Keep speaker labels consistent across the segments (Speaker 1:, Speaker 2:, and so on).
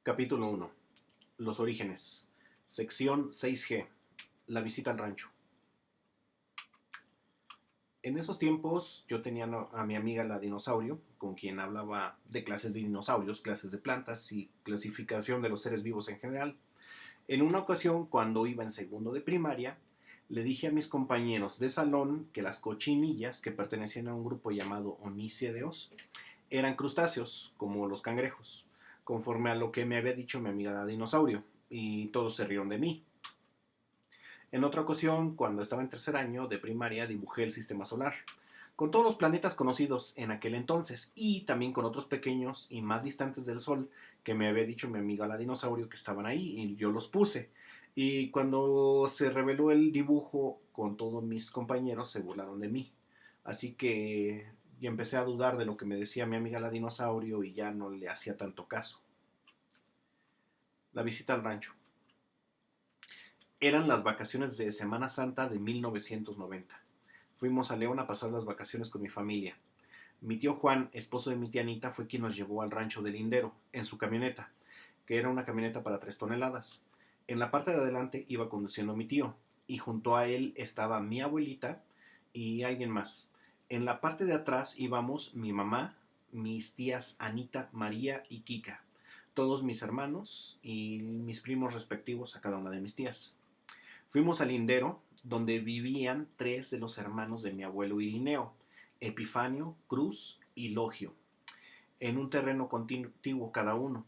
Speaker 1: Capítulo 1. Los orígenes. Sección 6G. La visita al rancho. En esos tiempos yo tenía a mi amiga la dinosaurio, con quien hablaba de clases de dinosaurios, clases de plantas y clasificación de los seres vivos en general. En una ocasión, cuando iba en segundo de primaria, le dije a mis compañeros de salón que las cochinillas, que pertenecían a un grupo llamado Oniscideos, eran crustáceos, como los cangrejos, conforme a lo que me había dicho mi amiga la dinosaurio, y todos se rieron de mí. En otra ocasión, cuando estaba en tercer año de primaria, dibujé el sistema solar, con todos los planetas conocidos en aquel entonces, y también con otros pequeños y más distantes del Sol, que me había dicho mi amiga la dinosaurio que estaban ahí, y yo los puse. Y cuando se reveló el dibujo con todos mis compañeros, se burlaron de mí. Así que y empecé a dudar de lo que me decía mi amiga la dinosaurio y ya no le hacía tanto caso. La visita al rancho. Eran las vacaciones de Semana Santa de 1990. Fuimos a León a pasar las vacaciones con mi familia. Mi tío Juan, esposo de mi tía Anita, fue quien nos llevó al rancho de Lindero, en su camioneta, que era una camioneta para 3 toneladas. En la parte de adelante iba conduciendo mi tío, y junto a él estaba mi abuelita y alguien más. En la parte de atrás íbamos mi mamá, mis tías Anita, María y Kika, todos mis hermanos y mis primos respectivos a cada una de mis tías. Fuimos al lindero, donde vivían 3 de los hermanos de mi abuelo Irineo, Epifanio, Cruz y Logio, en un terreno contiguo cada uno.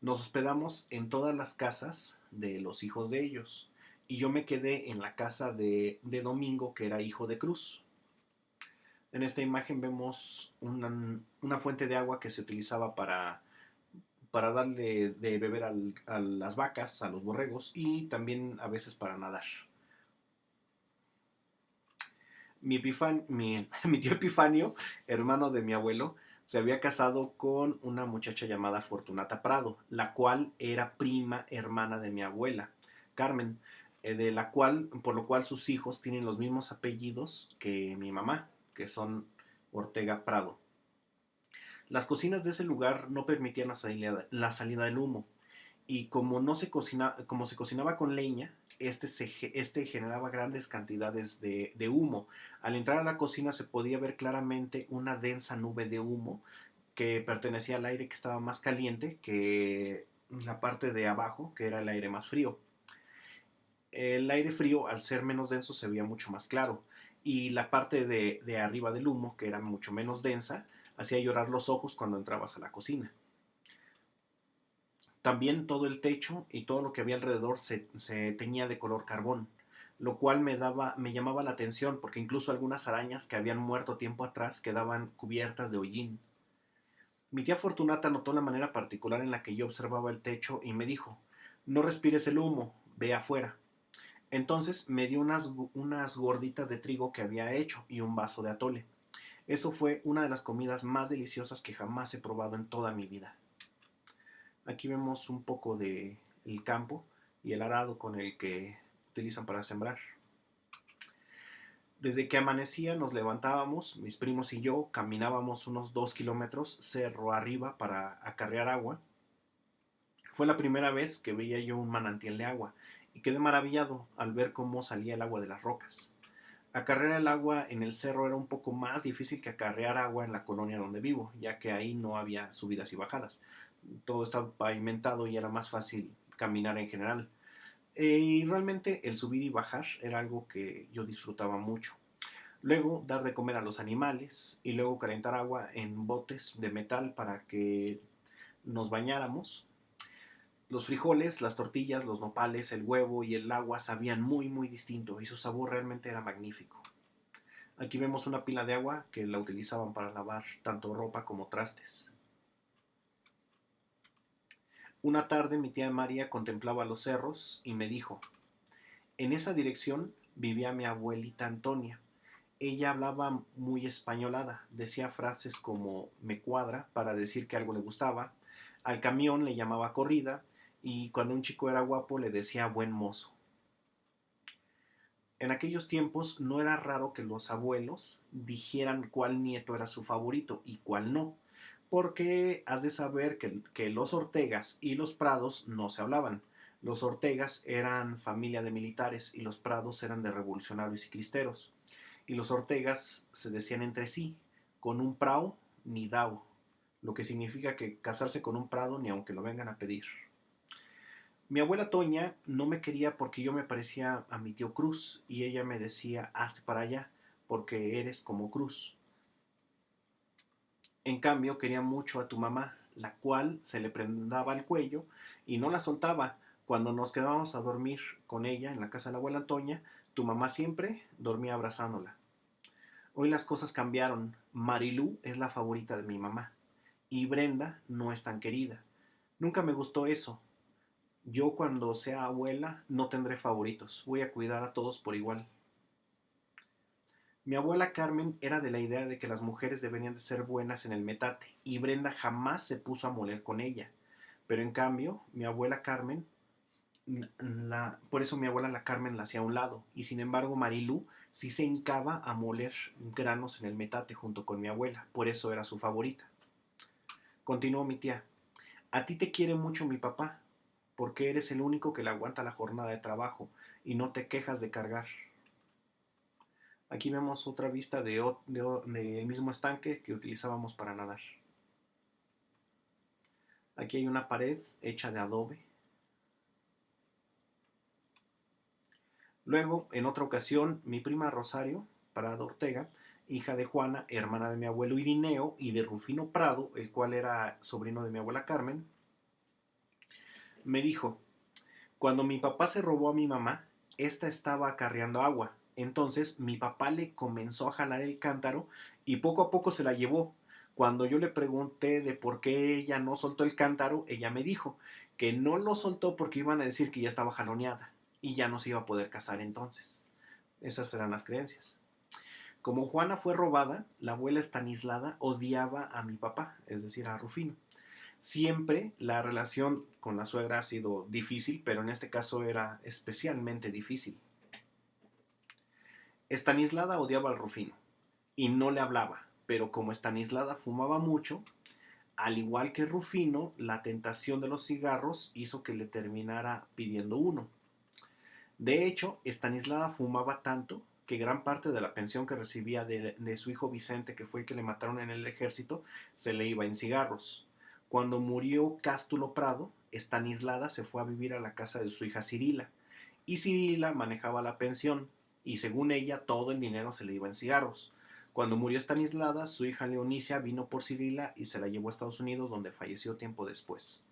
Speaker 1: Nos hospedamos en todas las casas de los hijos de ellos, y yo me quedé en la casa de Domingo, que era hijo de Cruz. En esta imagen vemos una fuente de agua que se utilizaba para darle de beber a las vacas, a los borregos, y también a veces para nadar. Mi tío Epifanio, hermano de mi abuelo, se había casado con una muchacha llamada Fortunata Prado, la cual era prima hermana de mi abuela, Carmen, por lo cual sus hijos tienen los mismos apellidos que mi mamá, que son Ortega Prado. Las cocinas de ese lugar no permitían la salida del humo, y como se cocinaba con leña, este generaba grandes cantidades de humo. Al entrar a la cocina se podía ver claramente una densa nube de humo que pertenecía al aire que estaba más caliente que la parte de abajo, que era el aire más frío. El aire frío, al ser menos denso, se veía mucho más claro, y la parte de arriba del humo, que era mucho menos densa, hacía llorar los ojos cuando entrabas a la cocina. También todo el techo y todo lo que había alrededor se teñía de color carbón, lo cual me llamaba la atención, porque incluso algunas arañas que habían muerto tiempo atrás quedaban cubiertas de hollín. Mi tía Fortunata notó la manera particular en la que yo observaba el techo y me dijo: "No respires el humo, ve afuera". Entonces me dio unas gorditas de trigo que había hecho y un vaso de atole. Eso fue una de las comidas más deliciosas que jamás he probado en toda mi vida. Aquí vemos un poco de el campo y el arado con el que utilizan para sembrar. Desde que amanecía nos levantábamos, mis primos y yo caminábamos unos 2 kilómetros cerro arriba para acarrear agua. Fue la primera vez que veía yo un manantial de agua, y quedé maravillado al ver cómo salía el agua de las rocas. Acarrear el agua en el cerro era un poco más difícil que acarrear agua en la colonia donde vivo, ya que ahí no había subidas y bajadas. Todo estaba pavimentado y era más fácil caminar en general. Y realmente el subir y bajar era algo que yo disfrutaba mucho. Luego dar de comer a los animales, y luego calentar agua en botes de metal para que nos bañáramos. Los frijoles, las tortillas, los nopales, el huevo y el agua sabían muy muy distinto, y su sabor realmente era magnífico. Aquí vemos una pila de agua que la utilizaban para lavar tanto ropa como trastes. Una tarde mi tía María contemplaba los cerros y me dijo: "En esa dirección vivía mi abuelita Antonia. Ella hablaba muy españolada, decía frases como 'me cuadra' para decir que algo le gustaba, al camión le llamaba corrida, y cuando un chico era guapo le decía buen mozo". En aquellos tiempos no era raro que los abuelos dijeran cuál nieto era su favorito y cuál no, porque has de saber que los Ortegas y los Prados no se hablaban. Los Ortegas eran familia de militares y los Prados eran de revolucionarios y cristeros. Y los Ortegas se decían entre sí, con un prao ni dao, lo que significa que casarse con un prado ni aunque lo vengan a pedir. Mi abuela Toña no me quería porque yo me parecía a mi tío Cruz y ella me decía, hazte para allá, porque eres como Cruz. En cambio, quería mucho a tu mamá, la cual se le prendaba al cuello y no la soltaba. Cuando nos quedábamos a dormir con ella en la casa de la abuela Toña, tu mamá siempre dormía abrazándola. Hoy las cosas cambiaron. Marilú es la favorita de mi mamá y Brenda no es tan querida. Nunca me gustó eso. Yo cuando sea abuela no tendré favoritos. Voy a cuidar a todos por igual. Mi abuela Carmen era de la idea de que las mujeres deberían de ser buenas en el metate y Brenda jamás se puso a moler con ella. Pero en cambio, mi abuela Carmen, por eso mi abuela la Carmen la hacía a un lado y sin embargo Marilú sí se hincaba a moler granos en el metate junto con mi abuela. Por eso era su favorita. Continuó mi tía. A ti te quiere mucho mi papá porque eres el único que le aguanta la jornada de trabajo y no te quejas de cargar. Aquí vemos otra vista del mismo estanque que utilizábamos para nadar. Aquí hay una pared hecha de adobe. Luego, en otra ocasión, mi prima Rosario Prado Ortega, hija de Juana, hermana de mi abuelo Irineo y de Rufino Prado, el cual era sobrino de mi abuela Carmen, me dijo, cuando mi papá se robó a mi mamá, esta estaba acarreando agua. Entonces mi papá le comenzó a jalar el cántaro y poco a poco se la llevó. Cuando yo le pregunté de por qué ella no soltó el cántaro, ella me dijo que no lo soltó porque iban a decir que ya estaba jaloneada y ya no se iba a poder casar entonces. Esas eran las creencias. Como Juana fue robada, la abuela Estanislada odiaba a mi papá, es decir, a Rufino. Siempre la relación con la suegra ha sido difícil, pero en este caso era especialmente difícil. Estanislada odiaba al Rufino y no le hablaba, pero como Estanislada fumaba mucho, al igual que Rufino, la tentación de los cigarros hizo que le terminara pidiendo uno. De hecho, Estanislada fumaba tanto que gran parte de la pensión que recibía de su hijo Vicente, que fue el que le mataron en el ejército, se le iba en cigarros. Cuando murió Cástulo Prado, Estanislada se fue a vivir a la casa de su hija Cirila, y Cirila manejaba la pensión, y según ella todo el dinero se le iba en cigarros. Cuando murió Estanislada, su hija Leonicia vino por Cirila y se la llevó a Estados Unidos, donde falleció tiempo después.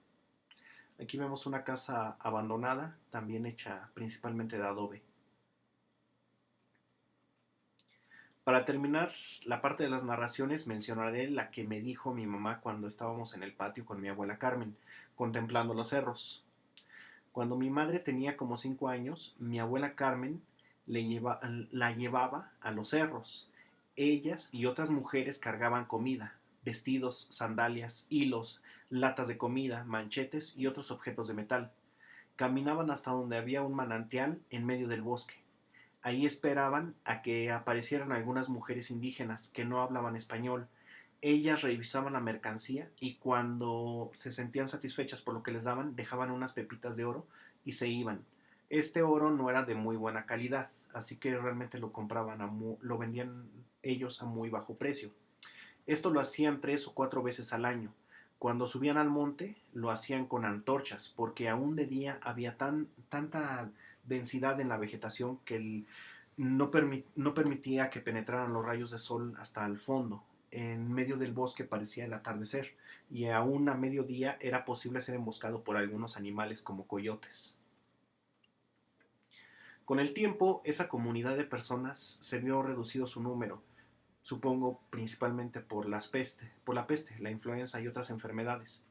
Speaker 1: Aquí vemos una casa abandonada, también hecha principalmente de adobe. Para terminar la parte de las narraciones, mencionaré la que me dijo mi mamá cuando estábamos en el patio con mi abuela Carmen, contemplando los cerros. Cuando mi madre tenía como 5 años, mi abuela Carmen la llevaba a los cerros. Ellas y otras mujeres cargaban comida, vestidos, sandalias, hilos, latas de comida, manchetes y otros objetos de metal. Caminaban hasta donde había un manantial en medio del bosque. Ahí esperaban a que aparecieran algunas mujeres indígenas que no hablaban español. Ellas revisaban la mercancía y cuando se sentían satisfechas por lo que les daban, dejaban unas pepitas de oro y se iban. Este oro no era de muy buena calidad, así que realmente lo compraban, lo vendían ellos a muy bajo precio. Esto lo hacían 3 o 4 veces al año. Cuando subían al monte, lo hacían con antorchas, porque aún de día había tanta densidad en la vegetación que no permitía que penetraran los rayos de sol hasta el fondo. En medio del bosque parecía el atardecer, y aún a mediodía era posible ser emboscado por algunos animales como coyotes. Con el tiempo, esa comunidad de personas se vio reducido su número, supongo principalmente por la peste, la influenza y otras enfermedades.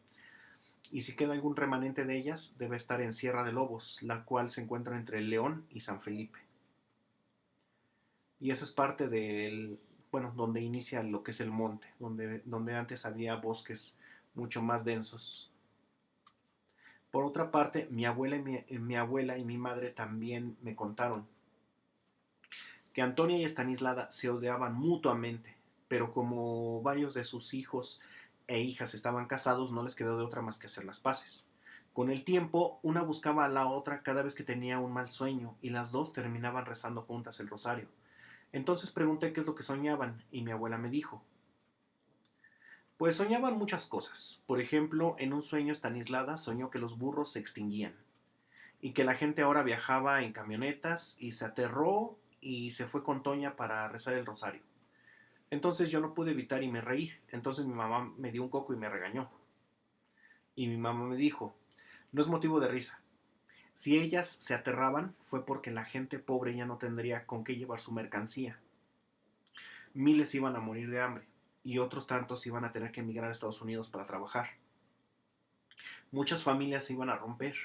Speaker 1: Y si queda algún remanente de ellas, debe estar en Sierra de Lobos, la cual se encuentra entre León y San Felipe. Y eso es parte del, bueno, donde inicia lo que es el monte, donde antes había bosques mucho más densos. Por otra parte, mi abuela y mi madre también me contaron que Antonia y Estanislada se odiaban mutuamente, pero como varios de sus hijos e hijas estaban casados, no les quedó de otra más que hacer las paces. Con el tiempo, una buscaba a la otra cada vez que tenía un mal sueño y las dos terminaban rezando juntas el rosario. Entonces pregunté qué es lo que soñaban y mi abuela me dijo, pues soñaban muchas cosas. Por ejemplo, en un sueño Estanislada soñó que los burros se extinguían y que la gente ahora viajaba en camionetas y se aterró y se fue con Toña para rezar el rosario. Entonces yo no pude evitar y me reí. Entonces mi mamá me dio un coco y me regañó. Y mi mamá me dijo, no es motivo de risa. Si ellas se aterraban fue porque la gente pobre ya no tendría con qué llevar su mercancía. Miles iban a morir de hambre y otros tantos iban a tener que emigrar a Estados Unidos para trabajar. Muchas familias se iban a romper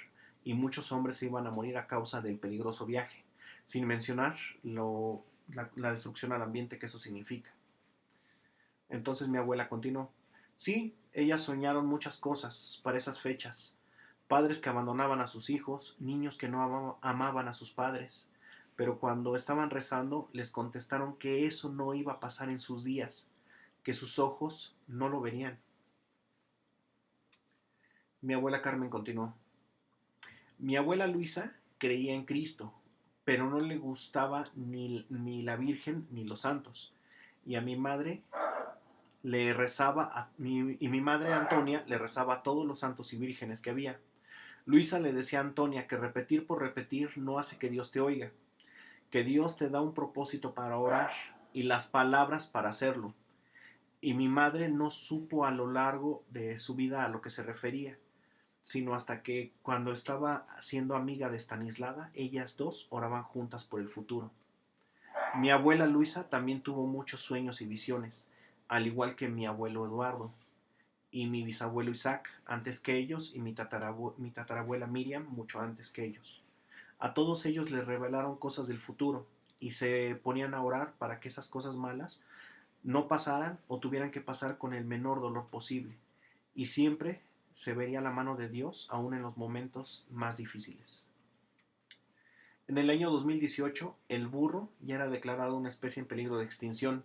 Speaker 1: y muchos hombres se iban a morir a causa del peligroso viaje, sin mencionar la destrucción al ambiente que eso significa. Entonces mi abuela continuó, sí, ellas soñaron muchas cosas para esas fechas, padres que abandonaban a sus hijos, niños que no amaban a sus padres, pero cuando estaban rezando les contestaron que eso no iba a pasar en sus días, que sus ojos no lo verían. Mi abuela Carmen continuó, mi abuela Luisa creía en Cristo, pero no le gustaba ni la Virgen ni los santos, y a mi madre y mi madre Antonia le rezaba a todos los santos y vírgenes que había. Luisa le decía a Antonia que repetir por repetir no hace que Dios te oiga, que Dios te da un propósito para orar y las palabras para hacerlo. Y mi madre no supo a lo largo de su vida a lo que se refería, sino hasta que cuando estaba siendo amiga de Estanislada, ellas dos oraban juntas por el futuro. Mi abuela Luisa también tuvo muchos sueños y visiones, al igual que mi abuelo Eduardo y mi bisabuelo Isaac antes que ellos y mi tatarabuela Miriam mucho antes que ellos. A todos ellos les revelaron cosas del futuro y se ponían a orar para que esas cosas malas no pasaran o tuvieran que pasar con el menor dolor posible. Y siempre se vería la mano de Dios aún en los momentos más difíciles. En el año 2018, el burro ya era declarado una especie en peligro de extinción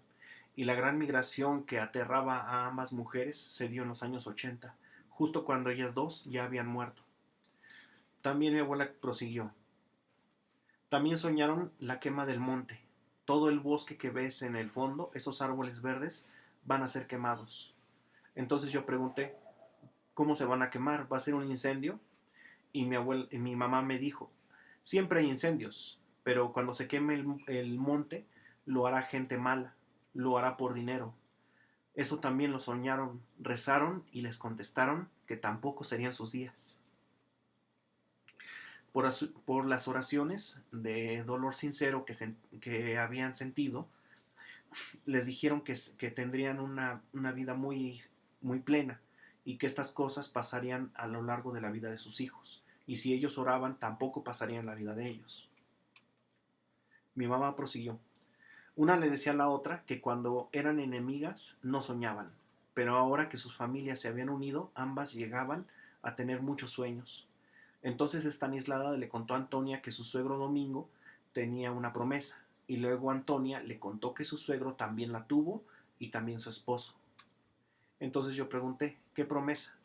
Speaker 1: y la gran migración que aterraba a ambas mujeres se dio en los años 80, justo cuando ellas dos ya habían muerto. También mi abuela prosiguió. También soñaron la quema del monte. Todo el bosque que ves en el fondo, esos árboles verdes, van a ser quemados. Entonces yo pregunté, ¿cómo se van a quemar? ¿Va a ser un incendio? Y mi mamá me dijo, siempre hay incendios, pero cuando se queme el monte, lo hará gente mala, lo hará por dinero. Eso también lo soñaron, rezaron y les contestaron que tampoco serían sus días. Por las oraciones de dolor sincero que habían sentido, les dijeron que tendrían una vida muy plena y que estas cosas pasarían a lo largo de la vida de sus hijos. Y si ellos oraban, tampoco pasarían la vida de ellos. Mi mamá prosiguió. Una le decía a la otra que cuando eran enemigas no soñaban, pero ahora que sus familias se habían unido, ambas llegaban a tener muchos sueños. Entonces Estanislada le contó a Antonia que su suegro Domingo tenía una promesa, y luego Antonia le contó que su suegro también la tuvo y también su esposo. Entonces yo pregunté, ¿qué promesa?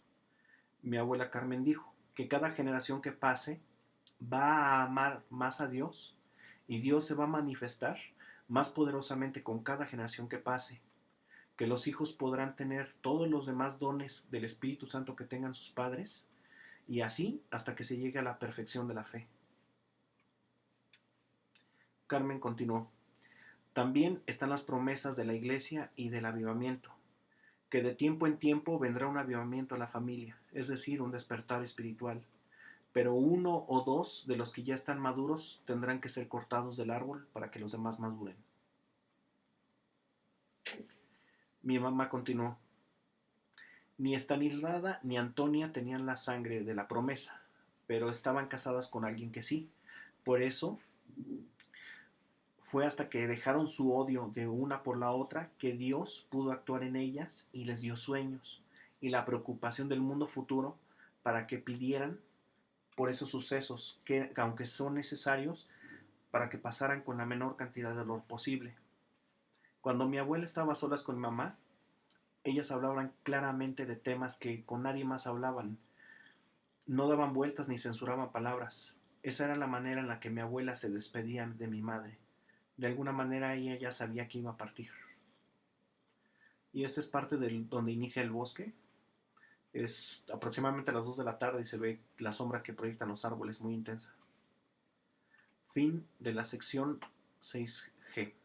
Speaker 1: Mi abuela Carmen dijo que cada generación que pase va a amar más a Dios y Dios se va a manifestar más poderosamente con cada generación que pase, que los hijos podrán tener todos los demás dones del Espíritu Santo que tengan sus padres y así hasta que se llegue a la perfección de la fe. Carmen continuó, también están las promesas de la iglesia y del avivamiento, que de tiempo en tiempo vendrá un avivamiento a la familia, es decir, un despertar espiritual, pero uno o dos de los que ya están maduros tendrán que ser cortados del árbol para que los demás maduren. Mi mamá continuó, ni Estanislada ni Antonia tenían la sangre de la promesa, pero estaban casadas con alguien que sí. Por eso fue hasta que dejaron su odio de una por la otra que Dios pudo actuar en ellas y les dio sueños y la preocupación del mundo futuro para que pidieran por esos sucesos que, aunque son necesarios, para que pasaran con la menor cantidad de dolor posible. Cuando mi abuela estaba a solas con mi mamá, Ellas hablaban claramente de temas que con nadie más hablaban. No daban vueltas ni censuraban palabras. Esa era la manera en la que mi abuela se despedía de mi madre. De alguna manera ella ya sabía que iba a partir. Y esta es parte de donde inicia el bosque. Es aproximadamente a las 2 de la tarde y se ve la sombra que proyectan los árboles muy intensa. Fin de la sección 6G.